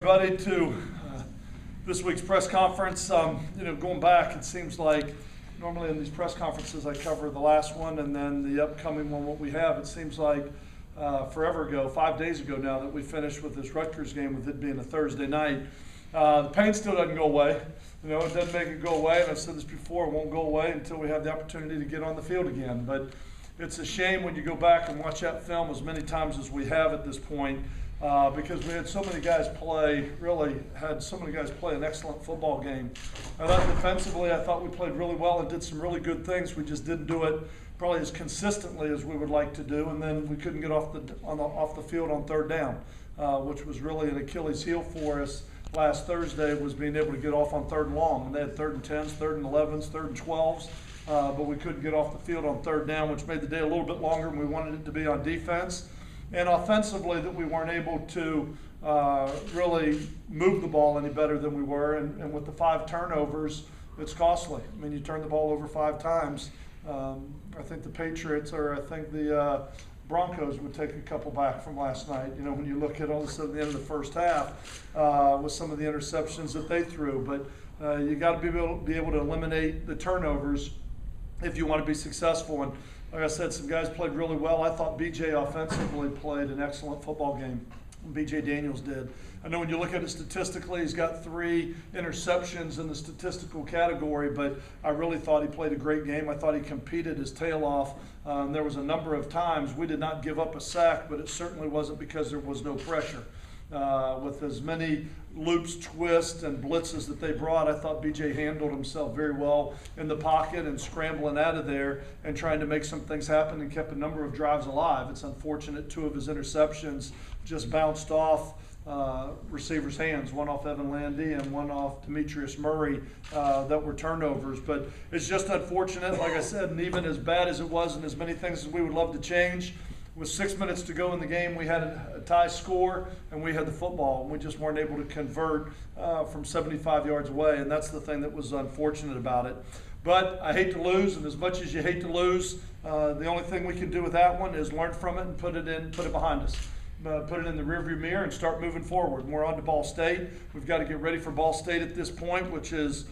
Everybody to this week's press conference. Going back, it seems like normally in these press conferences I cover the last one and then the upcoming one, what we have. It seems like forever ago, 5 days ago now, that we finished with this Rutgers game, with it being a Thursday night. The pain still doesn't go away. It doesn't make it go away, and I've said this before, it won't go away until we have the opportunity to get on the field again. But it's a shame when you go back and watch that film as many times as we have at this point. Because we had so many guys play an excellent football game. I thought defensively, I thought we played really well and did some really good things. We just didn't do it probably as consistently as we would like to do, and then we couldn't get off the field on third down, which was really an Achilles heel for us last Thursday, was being able to get off on third and long. And they had 3rd and 10s, 3rd and 11s, 3rd and 12s, but we couldn't get off the field on third down, which made the day a little bit longer than we wanted it to be on defense. And offensively, that we weren't able to really move the ball any better than we were. And with the 5 turnovers, it's costly. I mean, you turn the ball over 5 times. I think the Patriots, or I think the Broncos would take a couple back from last night. When you look at all of a sudden the end of the first half with some of the interceptions that they threw. But you got to be able to eliminate the turnovers if you want to be successful. And like I said, some guys played really well. I thought BJ offensively played an excellent football game. BJ Daniels did. I know when you look at it statistically, he's got 3 interceptions in the statistical category, but I really thought he played a great game. I thought he competed his tail off. There was a number of times we did not give up a sack, but it certainly wasn't because there was no pressure. With as many loops, twists, and blitzes that they brought, I thought BJ handled himself very well in the pocket and scrambling out of there and trying to make some things happen, and kept a number of drives alive. It's unfortunate 2 of his interceptions just bounced off receivers' hands, one off Evan Landy and one off Demetrius Murray, that were turnovers. But it's just unfortunate, like I said, and even as bad as it was and as many things as we would love to change, with 6 minutes to go in the game, we had a tie score and we had the football, and we just weren't able to convert from 75 yards away, and that's the thing that was unfortunate about it. But I hate to lose, and as much as you hate to lose, the only thing we can do with that one is learn from it and put it behind us. Put it in the rearview mirror and start moving forward. We're on to Ball State. We've got to get ready for Ball State at this point, which is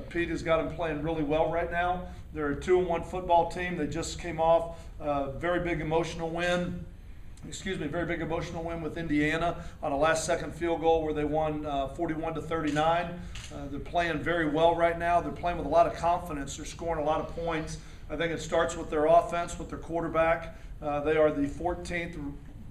Pete has got them playing really well right now. They're a 2-1 football team. They just came off a very big emotional win with Indiana on a last-second field goal where they won 41-39. They're playing very well right now. They're playing with a lot of confidence. They're scoring a lot of points. I think it starts with their offense, with their quarterback. They are the 14th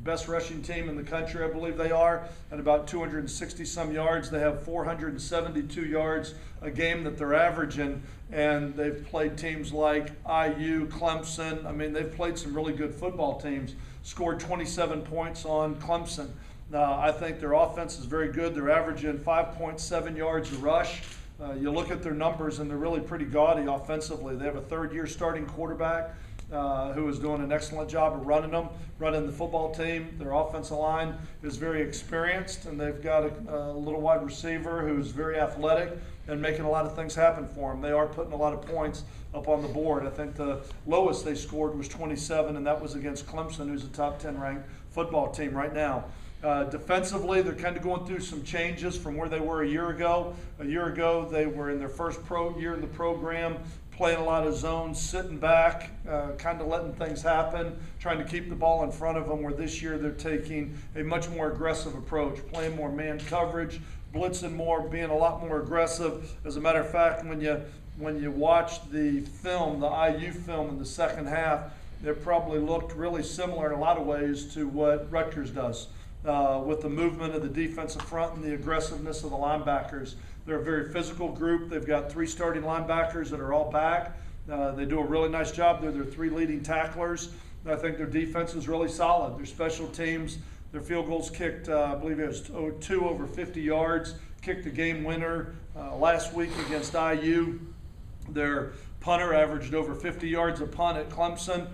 best rushing team in the country, I believe they are, at about 260-some yards. They have 472 yards a game that they're averaging, and they've played teams like IU, Clemson. I mean, they've played some really good football teams, scored 27 points on Clemson. I think their offense is very good. They're averaging 5.7 yards a rush. You look at their numbers, and they're really pretty gaudy offensively. They have a 3rd-year starting quarterback who is doing an excellent job of running the football team. Their offensive line is very experienced, and they've got a little wide receiver who's very athletic and making a lot of things happen for them. They are putting a lot of points up on the board. I think the lowest they scored was 27, and that was against Clemson, who's a top 10 ranked football team right now. Defensively, they're kind of going through some changes from where they were a year ago. A year ago, they were in their first year in the program, playing a lot of zones, sitting back, kind of letting things happen, trying to keep the ball in front of them, where this year they're taking a much more aggressive approach, playing more man coverage, blitzing more, being a lot more aggressive. As a matter of fact, when you watch the film, the IU film in the second half, it probably looked really similar in a lot of ways to what Rutgers does. With the movement of the defensive front and the aggressiveness of the linebackers. They're a very physical group. They've got 3 starting linebackers that are all back. They do a really nice job. They're their 3 leading tacklers. I think their defense is really solid. Their special teams, their field goals kicked, I believe it was 2 over 50 yards, kicked the game winner last week against IU. Their punter, averaged over 50 yards a punt at Clemson.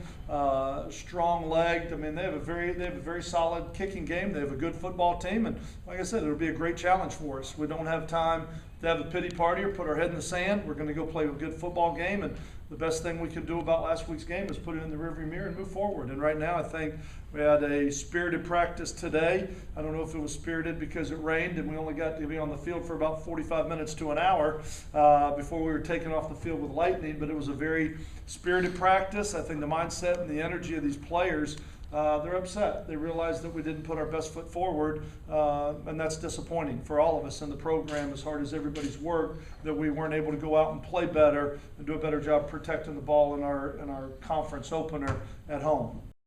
Strong-legged. I mean, they have a very solid kicking game. They have a good football team, and like I said, it'll be a great challenge for us. We don't have time to have a pity party or put our head in the sand. We're going to go play a good football game, and the best thing we could do about last week's game is put it in the rearview mirror and move forward. And right now, I think we had a spirited practice today. I don't know if it was spirited because it rained and we only got to be on the field for about 45 minutes to an hour before we were taken off the field with lightning, but it was a very spirited practice. I think the mindset and the energy of these players, they're upset. They realize that we didn't put our best foot forward, and that's disappointing for all of us in the program, as hard as everybody's worked, that we weren't able to go out and play better and do a better job protecting the ball in our conference opener at home.